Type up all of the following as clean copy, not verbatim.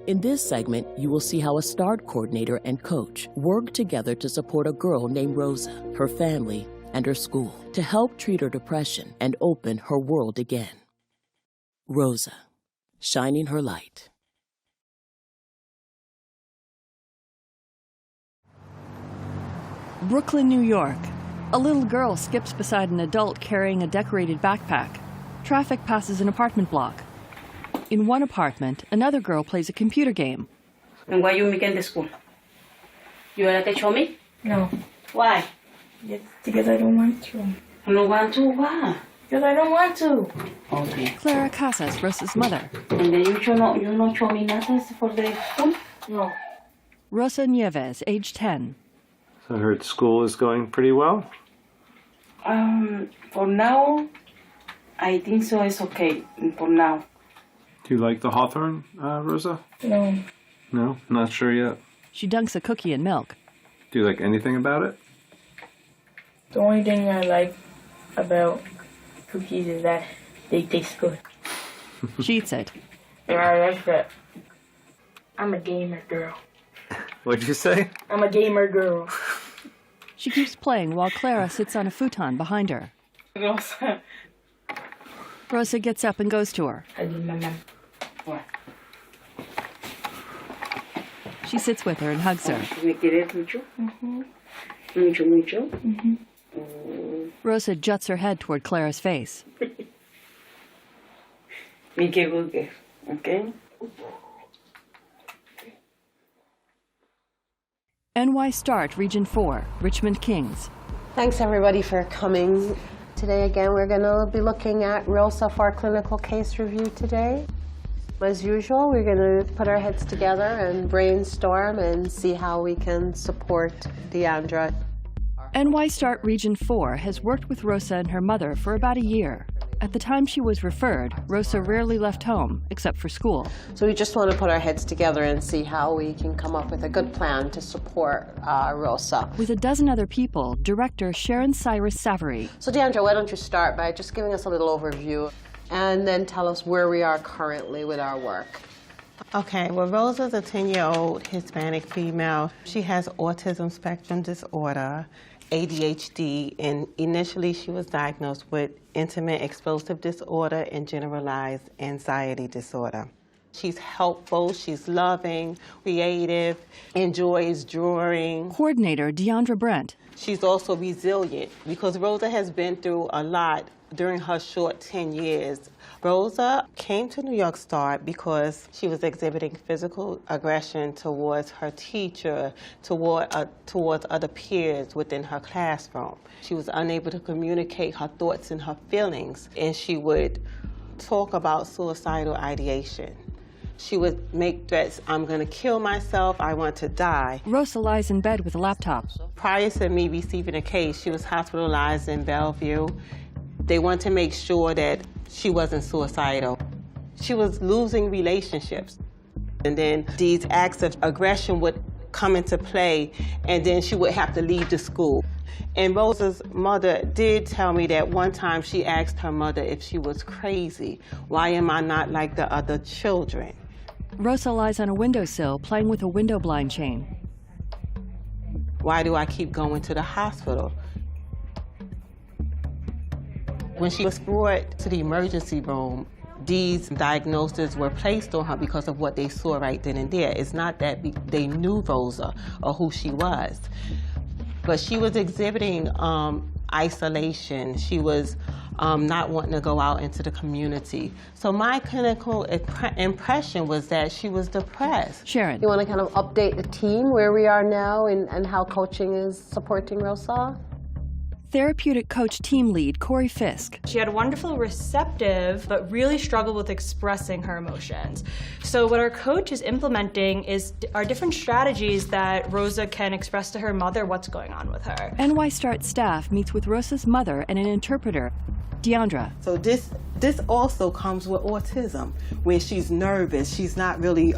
In this segment, you will see how a START coordinator and coach work together to support a girl named Rosa, her family, and her school to help treat her depression and open her world again. Rosa, shining her light. Brooklyn, New York. A little girl skips beside an adult carrying a decorated backpack. Traffic passes an apartment block. In one apartment, another girl plays a computer game. And why you making the school? You want to show me? No. Why? Yes, because I don't want to. I don't want to. Why? Because I don't want to. Okay. Clara Casas, Rosa's mother. And then you not show me nothing for the school? No. Rosa Nieves, age 10. So I heard school is going pretty well? For now, I think so. It's okay for now. Do you like the Hawthorne, Rosa? No. No? Not sure yet. She dunks a cookie in milk. Do you like anything about it? The only thing I like about cookies is that they taste good. She eats it. And I like that. I'm a gamer girl. What'd you say? I'm a gamer girl. She keeps playing while Clara sits on a futon behind her. Rosa gets up and goes to her. I need my mom. What? She sits with her and hugs her. Me quieres mucho? Mucho, mucho? Rosa juts her head toward Clara's face. Me que guste, okay? NY Start, Region 4, Richmond Kings. Thanks everybody for coming. Today again we're going to be looking at Rosa for our clinical case review today. As usual, we're going to put our heads together and brainstorm and see how we can support Deandra. NY Start Region 4 has worked with Rosa and her mother for about a year. At the time she was referred, Rosa rarely left home, except for school. So we just want to put our heads together and see how we can come up with a good plan to support Rosa. With a dozen other people, director Sharon Cyrus Savory. So Deandra, why don't you start by just giving us a little overview and then tell us where we are currently with our work. Okay, well, Rosa's a 10-year-old Hispanic female. She has autism spectrum disorder, ADHD, and initially she was diagnosed with intimate explosive disorder and generalized anxiety disorder. She's helpful, she's loving, creative, enjoys drawing. Coordinator Deandra Brent. She's also resilient because Rosa has been through a lot during her short 10 years. Rosa came to New York Start because she was exhibiting physical aggression towards her teacher, towards other peers within her classroom. She was unable to communicate her thoughts and her feelings, and she would talk about suicidal ideation. She would make threats, I'm going to kill myself, I want to die. Rosa lies in bed with a laptop. Prior to me receiving a case, she was hospitalized in Bellevue. They wanted to make sure that she wasn't suicidal. She was losing relationships. And then these acts of aggression would come into play, and then she would have to leave the school. And Rosa's mother did tell me that one time she asked her mother if she was crazy. Why am I not like the other children? Rosa lies on a windowsill playing with a window blind chain. Why do I keep going to the hospital? When she was brought to the emergency room, these diagnoses were placed on her because of what they saw right then and there. It's not that they knew Rosa or who she was, but she was exhibiting isolation. She was not wanting to go out into the community. So my clinical impression was that she was depressed. Sharon. You want to kind of update the team where we are now and how coaching is supporting Rosa? Therapeutic coach team lead Corey Fisk. She had a wonderful receptive, but really struggled with expressing her emotions. So what our coach is implementing are different strategies that Rosa can express to her mother what's going on with her. NY Start staff meets with Rosa's mother and an interpreter. Deandra. So this also comes with autism, where she's nervous, she's not really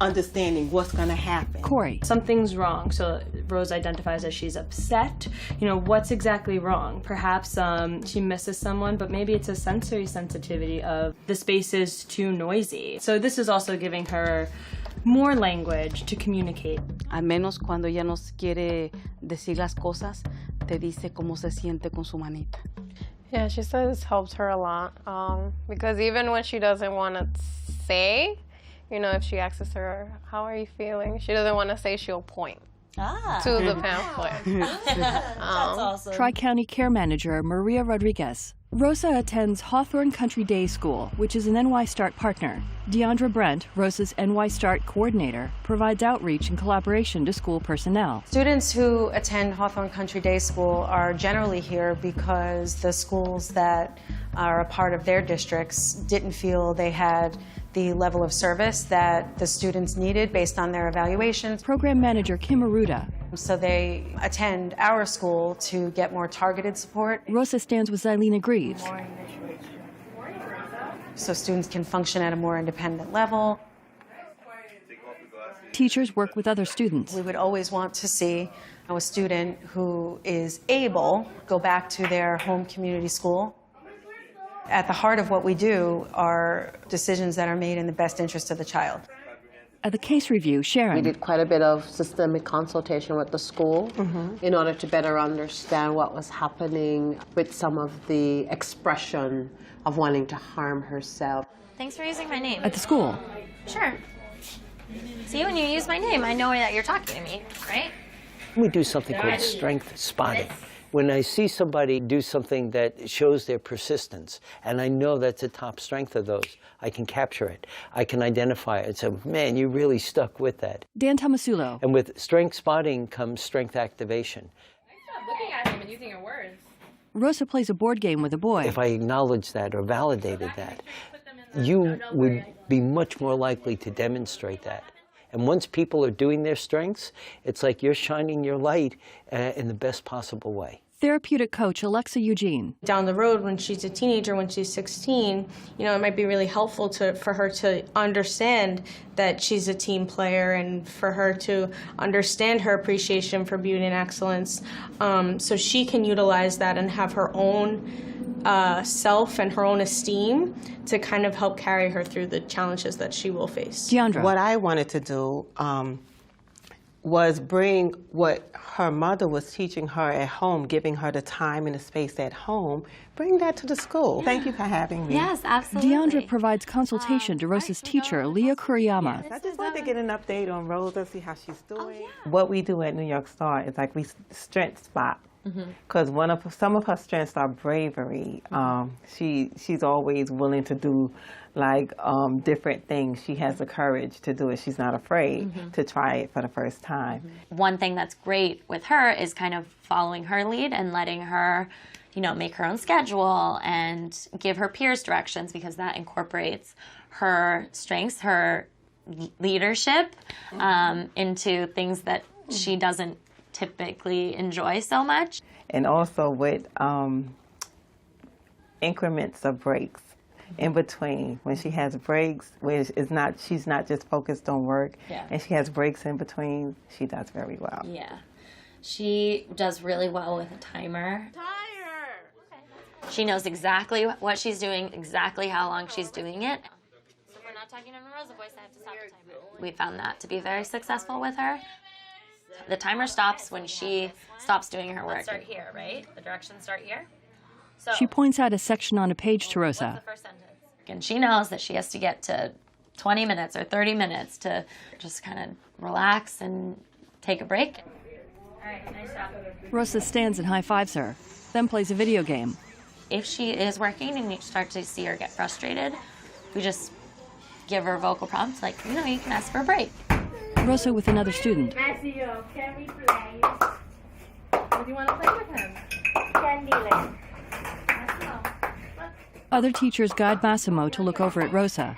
understanding what's going to happen. Corey. Something's wrong. So Rose identifies as she's upset. You know, what's exactly wrong? Perhaps she misses someone, but maybe it's a sensory sensitivity of the space is too noisy. So this is also giving her more language to communicate. Al menos cuando ella nos quiere decir las cosas, te dice cómo se siente con su manita. Yeah, she says it's helped her a lot because even when she doesn't want to say, you know, if she asks her, how are you feeling? She doesn't want to say, she'll point to the pamphlet. That's awesome. Tri-County Care Manager Maria Rodriguez. Rosa attends Hawthorne Country Day School, which is an NY START partner. Deandra Brent, Rosa's NY START coordinator, provides outreach and collaboration to school personnel. Students who attend Hawthorne Country Day School are generally here because the schools that are a part of their districts didn't feel they had the level of service that the students needed based on their evaluations. Program Manager Kim Aruda. So they attend our school to get more targeted support. Rosa stands with Zylena Greaves. So students can function at a more independent level. Teachers work with other students. We would always want to see a student who is able to go back to their home community school. At the heart of what we do are decisions that are made in the best interest of the child. At the case review, Sharon. We did quite a bit of systemic consultation with the school in order to better understand what was happening with some of the expression of wanting to harm herself. Thanks for using my name. At the school. Sure. See, when you use my name, I know that you're talking to me, right? We do something called strength spotting. When I see somebody do something that shows their persistence, and I know that's a top strength of those, I can capture it. I can identify it and say, man, you really stuck with that. Dan Tomasulo. And with strength spotting comes strength activation. Stop looking at him and using your words. Rosa plays a board game with a boy. If I acknowledged that or validated that, you would be much more likely to demonstrate that. And once people are doing their strengths, it's like you're shining your light in the best possible way. Therapeutic coach Alexa Eugene. Down the road, when she's a teenager, when she's 16, you know, it might be really helpful for her to understand that she's a team player and for her to understand her appreciation for beauty and excellence, so she can utilize that and have her own self and her own esteem to kind of help carry her through the challenges that she will face. Deandra. What I wanted to do was bring what her mother was teaching her at home, giving her the time and the space at home, bring that to the school. Thank you for having me. Yes, absolutely. Deandra provides consultation to Rosa's teacher, Leah Kuriyama. I just wanted to get an update on Rosa, see how she's doing. What we do at New York Star is like we strength spot. Because some of her strengths are bravery. She's always willing to do like different things. She has the courage to do it. She's not afraid to try it for the first time. One thing that's great with her is kind of following her lead and letting her, you know, make her own schedule and give her peers directions, because that incorporates her strengths, her leadership into things that she doesn't typically enjoy so much. And also with increments of breaks in between. When she has breaks, where she's not just focused on work, and she has breaks in between, she does very well. Yeah. She does really well with a timer. She knows exactly what she's doing, exactly how long she's doing it. So if we're not talking in a Rosa voice, I have to stop the timer. We found that to be very successful with her. The timer stops when she stops doing her work. Let's start here, right? The directions start here. So She points out a section on a page to Rosa. what's the first sentence? And she knows that she has to get to 20 minutes or 30 minutes to just kind of relax and take a break. All right, nice job. Rosa stands and high-fives her, then plays a video game. If she is working and you start to see her get frustrated, we just give her vocal prompts like, you know, you can ask for a break. Rosa with another student. Matthew, can we play? What do you want to play with him? Candyland. Other teachers guide Massimo to look over at Rosa.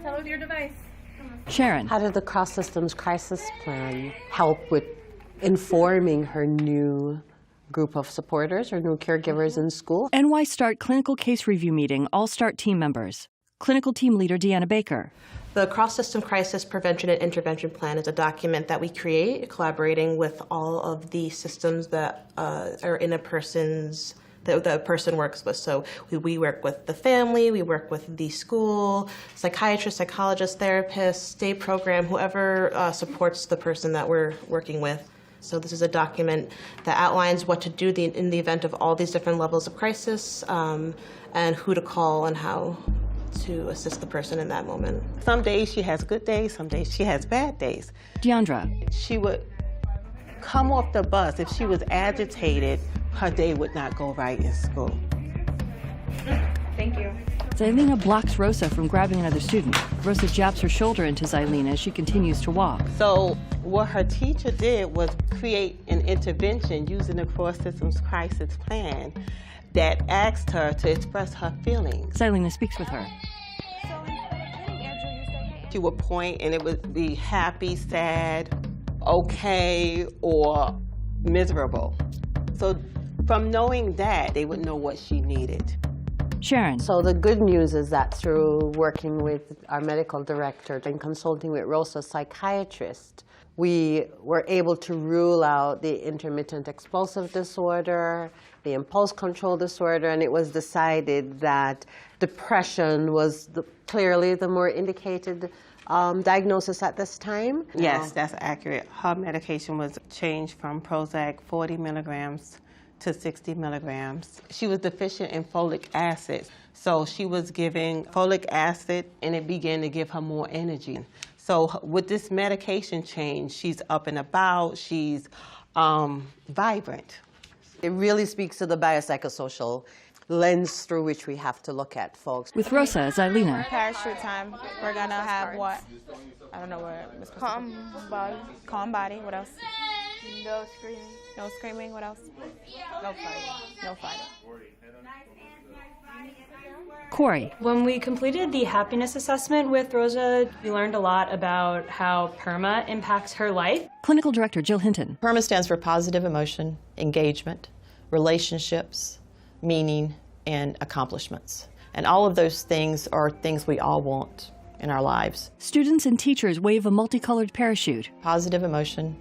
Tell her your device. Sharon. How did the cross-systems crisis plan help with informing her new group of supporters or new caregivers in school. NY START Clinical Case Review Meeting, all START team members. Clinical Team Leader Deanna Baker. The Cross-System Crisis Prevention and Intervention Plan is a document that we create collaborating with all of the systems that are in a person's that a person works with. So we work with the family, we work with the school, psychiatrist, psychologist, therapist, day program, whoever supports the person that we're working with. So this is a document that outlines what to do in the event of all these different levels of crisis and who to call and how to assist the person in that moment. Some days she has good days, some days she has bad days. Deandra. She would come off the bus. If she was agitated, her day would not go right in school. Thank you. Zailina blocks Rosa from grabbing another student. Rosa jabs her shoulder into Zailina as she continues to walk. So what her teacher did was create an intervention using the Cross Systems Crisis Plan that asked her to express her feelings. Zailina speaks with her. She would point and it would be happy, sad, okay, or miserable. So from knowing that, they would know what she needed. Sharon. So the good news is that through working with our medical director and consulting with Rosa's psychiatrist, we were able to rule out the intermittent explosive disorder, the impulse control disorder, and it was decided that depression was clearly the more indicated diagnosis at this time. Yes, that's accurate. Her medication was changed from Prozac 40 milligrams to 60 milligrams. She was deficient in folic acid, so she was giving folic acid and it began to give her more energy. So with this medication change, she's up and about, she's vibrant. It really speaks to the biopsychosocial lens through which we have to look at folks. With Rosa, Zailina. Parachute time. We're gonna have what? I don't know what. Calm body. Calm body. What else? No screaming. No screaming. What else? No fighting. No fighting. Corey. When we completed the happiness assessment with Rosa, we learned a lot about how PERMA impacts her life. Clinical Director Jill Hinton. PERMA stands for positive emotion, engagement, relationships, meaning, and accomplishments. And all of those things are things we all want in our lives. Students and teachers wave a multicolored parachute. Positive emotion,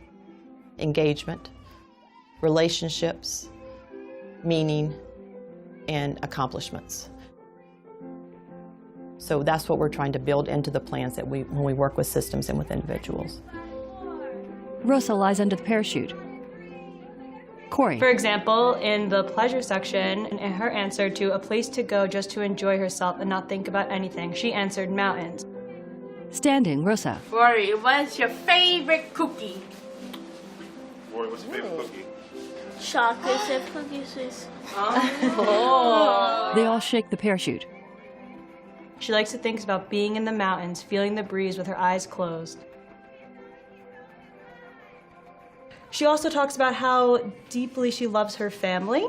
engagement, relationships, meaning, and accomplishments. So that's what we're trying to build into the plans that when we work with systems and with individuals. Rosa lies under the parachute. Corey. For example, in the pleasure section, in her answer to a place to go just to enjoy herself and not think about anything, she answered mountains. Standing, Rosa. Rory, what's your favorite cookie? Rory, what's your favorite cookie? Chocolate chip cookies, please. Oh. They all shake the parachute. She likes to think about being in the mountains, feeling the breeze with her eyes closed. She also talks about how deeply she loves her family.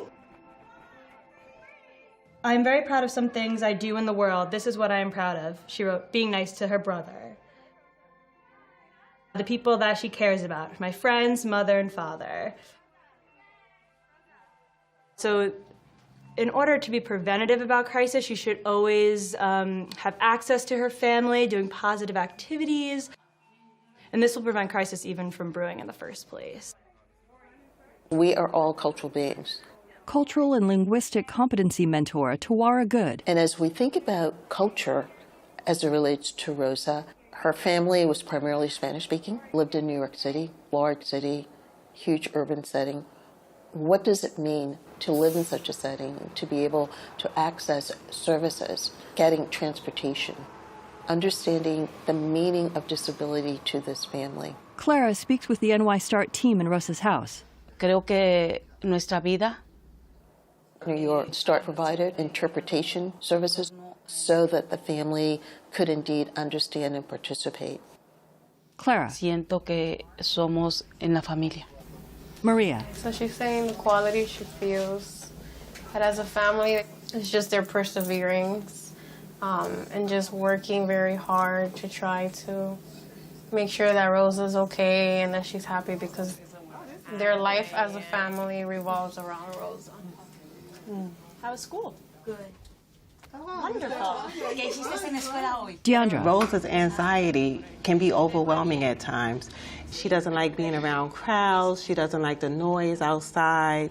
I'm very proud of some things I do in the world. This is what I am proud of. She wrote, being nice to her brother. The people that she cares about, my friends, mother, and father. So in order to be preventative about crisis, she should always have access to her family, doing positive activities. And this will prevent crisis even from brewing in the first place. We are all cultural beings. Cultural and linguistic competency mentor, Tawara Good. And as we think about culture as it relates to Rosa, her family was primarily Spanish-speaking, lived in New York City, large city, huge urban setting. What does it mean to live in such a setting, to be able to access services, getting transportation, understanding the meaning of disability to this family? Clara speaks with the NY START team in Rosa's house. Creo que nuestra vida. New York START provided interpretation services so that the family could indeed understand and participate. Clara. Siento que somos en la familia. Maria. So she's saying the quality she feels that as a family, it's just their perseverance and just working very hard to try to make sure that Rosa's okay and that she's happy, because Their life as a family revolves around Rosa. How was school? Good. Wonderful. ¿Qué hiciste en la escuela hoy? Deandra. Rosa's anxiety can be overwhelming at times. She doesn't like being around crowds. She doesn't like the noise outside.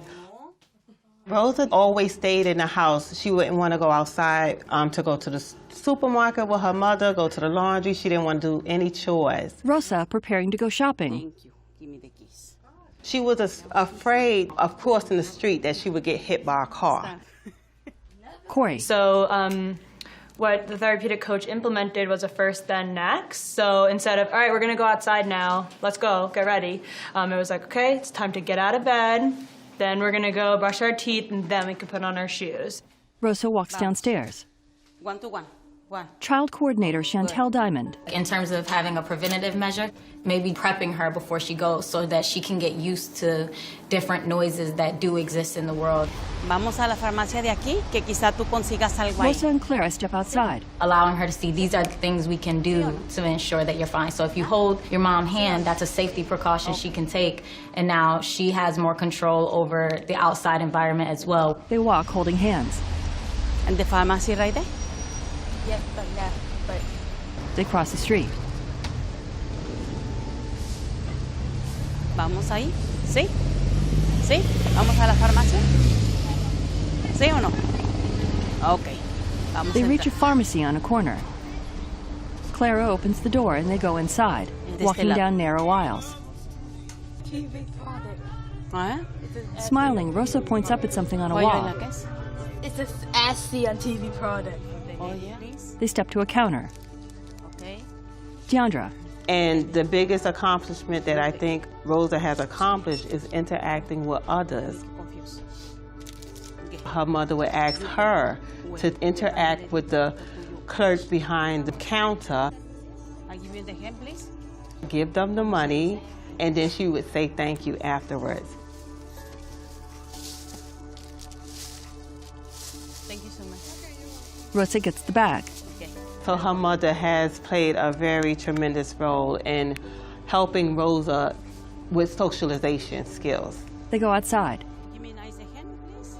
Rosa always stayed in the house. She wouldn't want to go outside to go to the supermarket with her mother, go to the laundry. She didn't want to do any chores. Rosa preparing to go shopping. Thank you. Give me the keys. She was afraid of crossing the street that she would get hit by a car. Corey. So what the therapeutic coach implemented was a first, then next. So instead of, all right, we're going to go outside now. Let's go. Get ready. It was like, okay, it's time to get out of bed. Then we're going to go brush our teeth, and then we can put on our shoes. Rosa walks downstairs. 1-to-1. One. Child coordinator Chantel Diamond. In terms of having a preventative measure, maybe prepping her before she goes so that she can get used to different noises that do exist in the world. Vamos a la farmacia de aquí, que quizá tú consigas algo ahí. Rosa and Clara step outside. Allowing her to see these are the things we can do to ensure that you're fine. So if you hold your mom's hand, that's a safety precaution she can take. And now she has more control over the outside environment as well. They walk holding hands. And the pharmacy right there? Yes, but They cross the street. Vamos ahí. ¿Sí? ¿Sí? ¿Vamos a la farmacia? ¿Sí o no? Okay. Vamos They a reach a entrar. pharmacy on a corner. Clara opens the door and they go inside, walking down narrow aisles. TV product. ¿Eh? Smiling, Rosa points up at something on a Oye, ¿la wall. qué es? It says as seen on TV product. Oh, yeah. They step to a counter. Okay. Deandra. And the biggest accomplishment that I think Rosa has accomplished is interacting with others. Confused. Her mother would ask her to interact with the clerk behind the counter, I give you the hand, please. give them the money, and then she would say thank you afterwards. Thank you so much. Rosa gets the bag. Okay. So her mother has played a very tremendous role in helping Rosa with socialization skills. They go outside. Give me nice hand, please.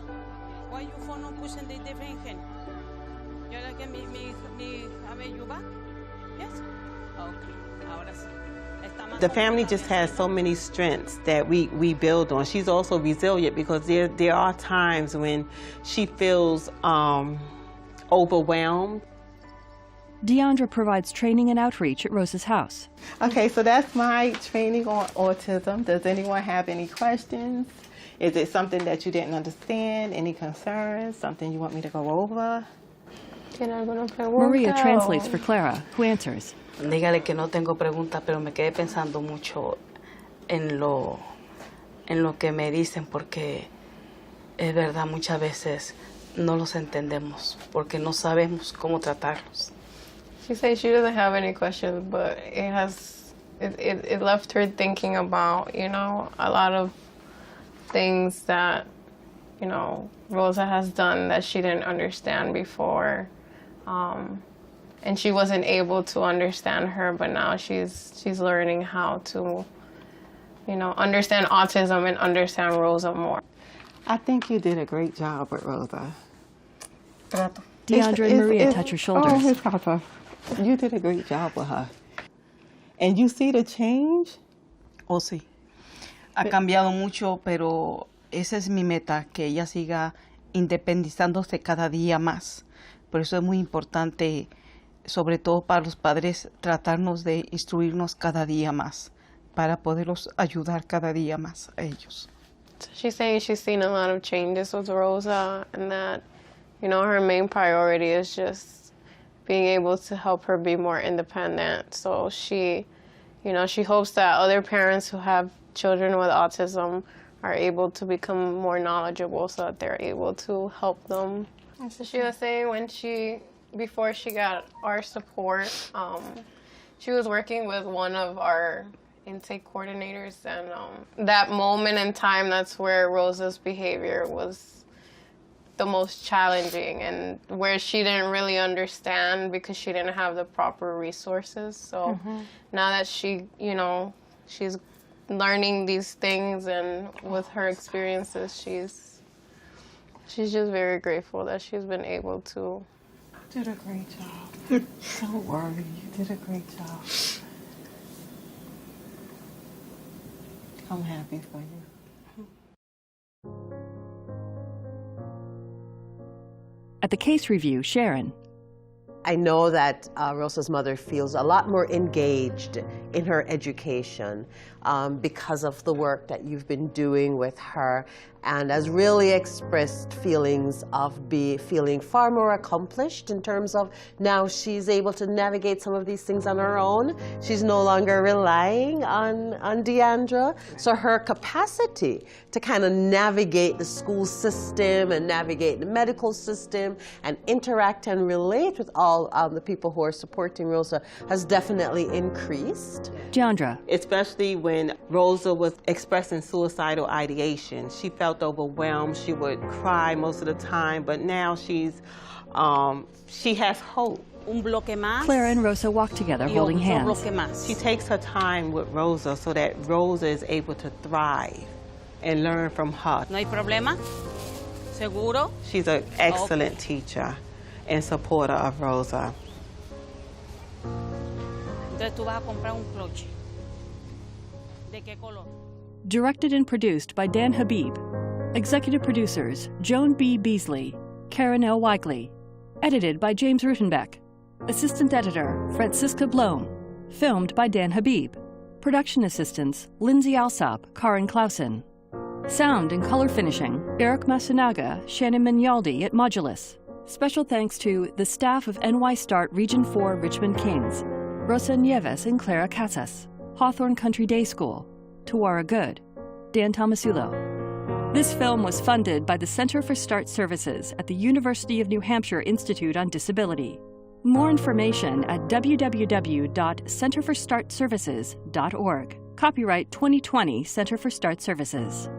Why you phone on pushing the different hand? You like me have you back? Yes? Okay. Ahora sí. Está más The family just has so many strengths that we build on. She's also resilient because there are times when she feels overwhelmed. Deandra provides training and outreach at Rosa's house. Okay, so that's my training on autism. Does anyone have any questions? Is it something that you didn't understand? Any concerns? Something you want me to go over? Maria translates for Clara, who answers. Dígale que no tengo preguntas, pero me quedé pensando mucho en lo que me dicen, porque es verdad, muchas veces no los entendemos, porque no sabemos cómo tratarlos. She says she doesn't have any questions, but it left her thinking about, a lot of things that, Rosa has done that she didn't understand before. And she wasn't able to understand her, but now she's learning how to, understand autism and understand Rosa more. I think you did a great job with Rosa. Deandra and Maria touch her shoulders. Oh, his papa. You did a great job with her. And you see the change? Oh, sí. Ha cambiado mucho, pero esa es mi meta, que ella siga independizándose cada día más. Por eso es muy importante, sobre todo para los padres, tratarnos de instruirnos cada día más, para poderlos ayudar cada día más a ellos. She's saying she's seen a lot of changes with Rosa, and that, her main priority is just being able to help her be more independent. So she hopes that other parents who have children with autism are able to become more knowledgeable so that they're able to help them. So she was saying before she got our support, she was working with one of our intake coordinators, and that moment in time, that's where Rosa's behavior was the most challenging, and where she didn't really understand because she didn't have the proper resources. So now that she's learning these things, and with her experiences, she's just very grateful that she's been able to. You did a great job. Don't worry, you did a great job. I'm happy for you. At the case review, Sharon. I know that Rosa's mother feels a lot more engaged in her education because of the work that you've been doing with her, and has really expressed feelings of feeling far more accomplished in terms of now she's able to navigate some of these things on her own. She's no longer relying on Deandra. So her capacity to kind of navigate the school system and navigate the medical system and interact and relate with all the people who are supporting Rosa has definitely increased. Deandra. Especially when Rosa was expressing suicidal ideation. She felt overwhelmed. She would cry most of the time, but now she has hope. Clara and Rosa walk together holding hands. She takes her time with Rosa so that Rosa is able to thrive and learn from her. ¿No hay problema? ¿Seguro? She's an excellent teacher and supporter of Rosa. Entonces tú vas a comprar un cloche. ¿De qué color? Directed and produced by Dan Habib. Executive producers Joan B. Beasley, Karen L. Weigley. Edited by James Rutenbeck. Assistant editor Francisca Blome. Filmed by Dan Habib. Production assistants Lindsay Alsop, Karin Clausen. Sound and color finishing Eric Masunaga, Shannon Mignaldi at Modulus. Special thanks to the staff of NY Start Region 4 Richmond Kings, Rosa Nieves and Clara Casas, Hawthorne Country Day School, Tawara Good, Dan Tomasulo. This film was funded by the Center for START Services at the University of New Hampshire Institute on Disability. More information at www.centerforstartservices.org. Copyright 2020 Center for START Services.